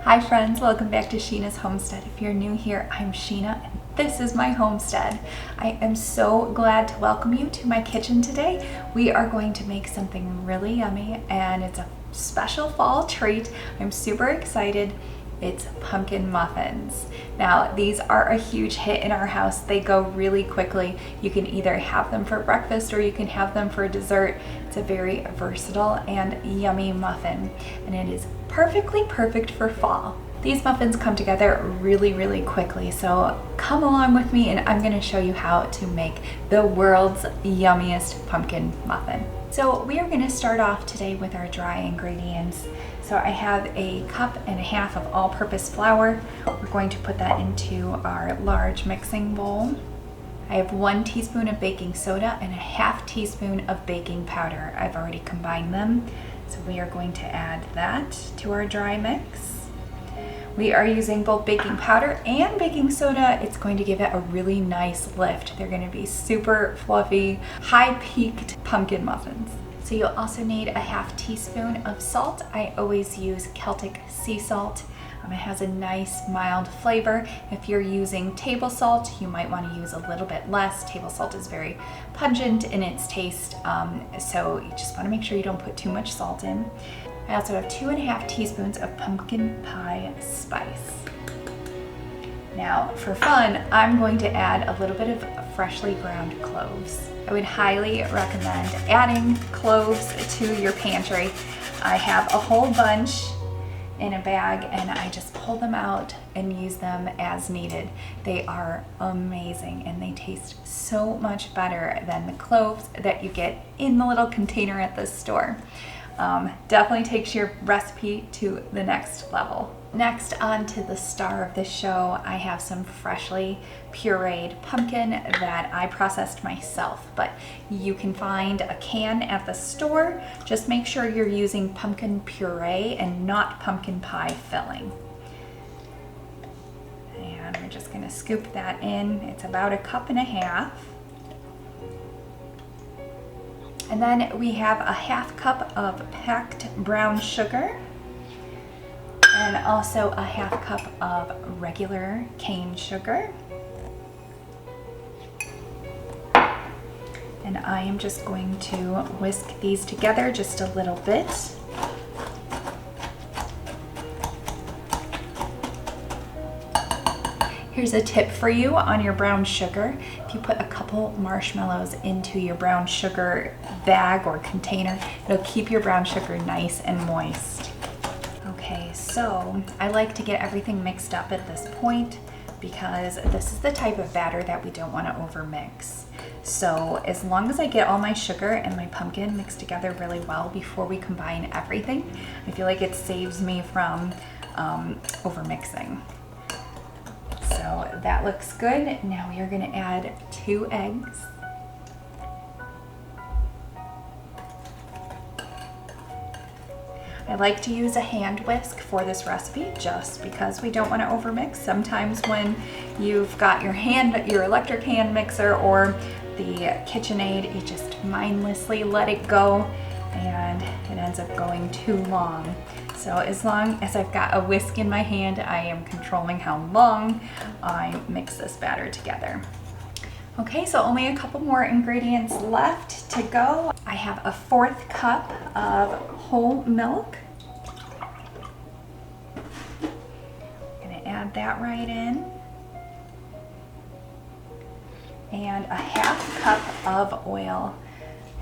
Hi friends, welcome back to Sheena's Homestead. If you're new here, I'm Sheena and this is my homestead. I am so glad to welcome you to my kitchen today. We are going to make something really yummy and it's a special fall treat. I'm super excited. It's pumpkin muffins. Now, these are a huge hit in our house. They go really quickly. You can either have them for breakfast or you can have them for dessert. It's a very versatile and yummy muffin, and it is perfect for fall. These muffins come together really quickly, so come along with me and I'm gonna show you how to make the world's yummiest pumpkin muffin. So we are gonna start off today with our dry ingredients. So I have a cup and a half of all-purpose flour. We're going to put that into our large mixing bowl. I have 1 teaspoon of baking soda and a half teaspoon of baking powder. I've already combined them. So we are going to add that to our dry mix. We are using both baking powder and baking soda. It's going to give it a really nice lift. They're going to be super fluffy, high-peaked pumpkin muffins. So you'll also need a half teaspoon of salt. I always use Celtic sea salt. It has a nice mild flavor. If you're using table salt, you might want to use a little bit less. Table salt is very pungent in its taste, so you just want to make sure you don't put too much salt in. I also have 2.5 teaspoons of pumpkin pie spice. Now, for fun, I'm going to add a little bit of freshly ground cloves. I would highly recommend adding cloves to your pantry. I have a whole bunch in a bag and I just pull them out and use them as needed. They are amazing and they taste so much better than the cloves that you get in the little container at the store. Definitely takes your recipe to the next level. Next, on to the star of the show, I have some freshly pureed pumpkin that I processed myself, but you can find a can at the store. Just make sure you're using pumpkin puree and not pumpkin pie filling. And we're just gonna scoop that in. It's about 1.5 cups. And then we have a 1/2 cup of packed brown sugar and also a 1/2 cup of regular cane sugar. And I am just going to whisk these together just a little bit. Here's a tip for you on your brown sugar. If you put a couple marshmallows into your brown sugar bag or container, it'll keep your brown sugar nice and moist. Okay, so I like to get everything mixed up at this point because this is the type of batter that we don't want to overmix. So as long as I get all my sugar and my pumpkin mixed together really well before we combine everything, I feel like it saves me from overmixing. So that looks good. Now we are going to add 2 eggs. I like to use a hand whisk for this recipe just because we don't want to overmix. Sometimes when you've got your electric hand mixer or the KitchenAid, you just mindlessly let it go and it ends up going too long. So as long as I've got a whisk in my hand, I am controlling how long I mix this batter together. Okay, so only a couple more ingredients left to go. I have a 1/4 cup of whole milk. I'm gonna add that right in. And a 1/2 cup of oil.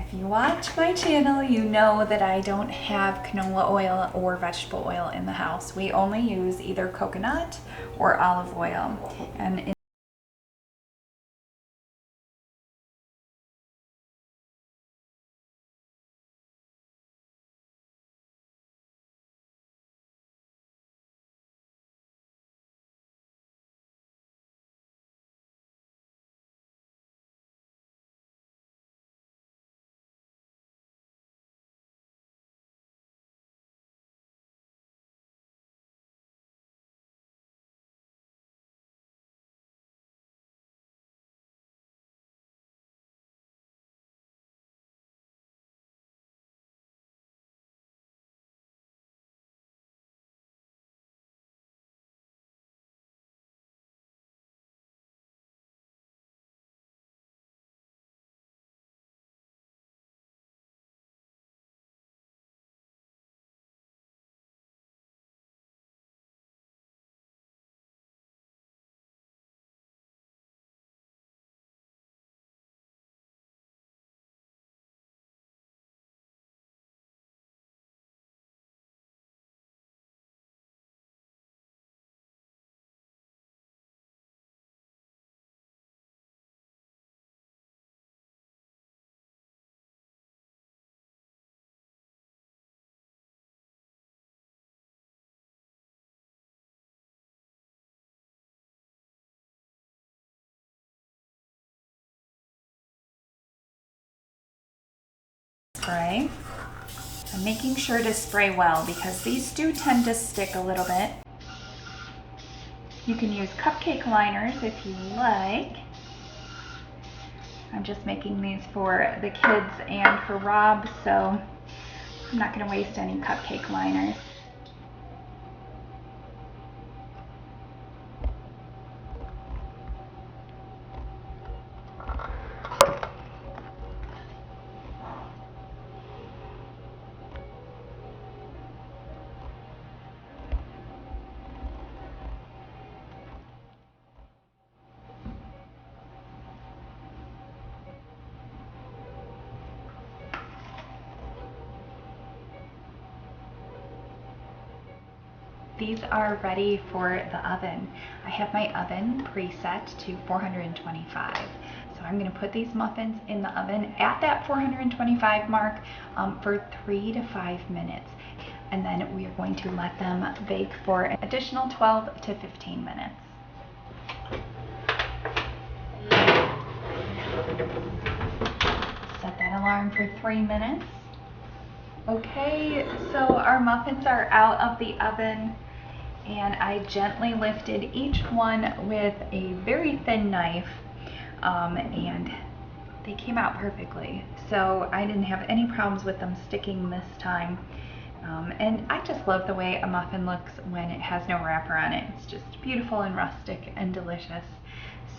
If you watch my channel, you know that I don't have canola oil or vegetable oil in the house. We only use either coconut or olive oil. And spray. I'm making sure to spray well because these do tend to stick a little bit. You can use cupcake liners if you like. I'm just making these for the kids and for Rob, so I'm not going to waste any cupcake liners. These are ready for the oven. I have my oven preset to 425. So I'm going to put these muffins in the oven at that 425 mark for 3 to 5 minutes. And then we are going to let them bake for an additional 12 to 15 minutes. Set that alarm for 3 minutes. Okay, so our muffins are out of the oven, and I gently lifted each one with a very thin knife, and they came out perfectly. So I didn't have any problems with them sticking this time. And I just love the way a muffin looks when it has no wrapper on it. It's just beautiful and rustic and delicious.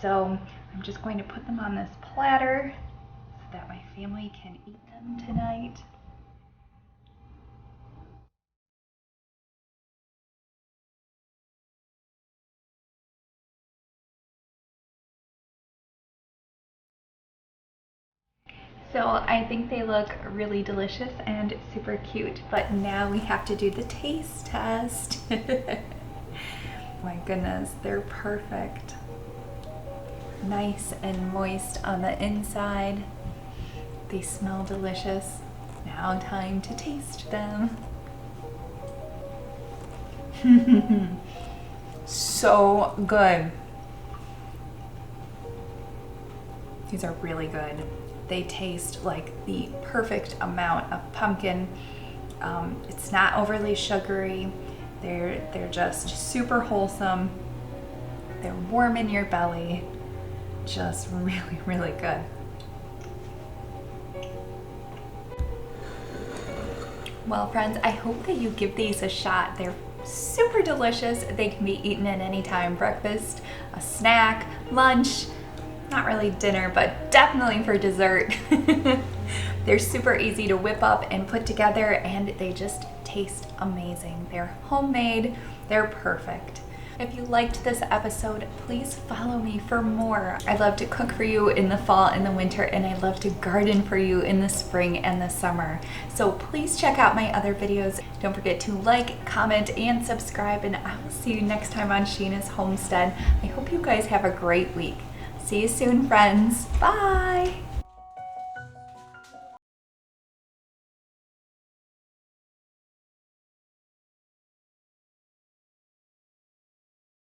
So I'm just going to put them on this platter so that my family can eat them tonight. So I think they look really delicious and super cute, but now we have to do the taste test. My goodness, they're perfect. Nice and moist on the inside. They smell delicious. Now time to taste them. So good. These are really good. They taste like the perfect amount of pumpkin. It's not overly sugary. They're just super wholesome. They're warm in your belly. Just really, really good. Well, friends, I hope that you give these a shot. They're super delicious. They can be eaten at any time. Breakfast, a snack, lunch. Not really dinner, but definitely for dessert. They're super easy to whip up and put together, and they just taste amazing. They're homemade, they're perfect. If you liked this episode, please follow me for more. I love to cook for you in the fall and the winter, and I love to garden for you in the spring and the summer. So please check out my other videos. Don't forget to like, comment, and subscribe, and I will see you next time on Sheena's Homestead. I hope you guys have a great week. See you soon, friends. Bye.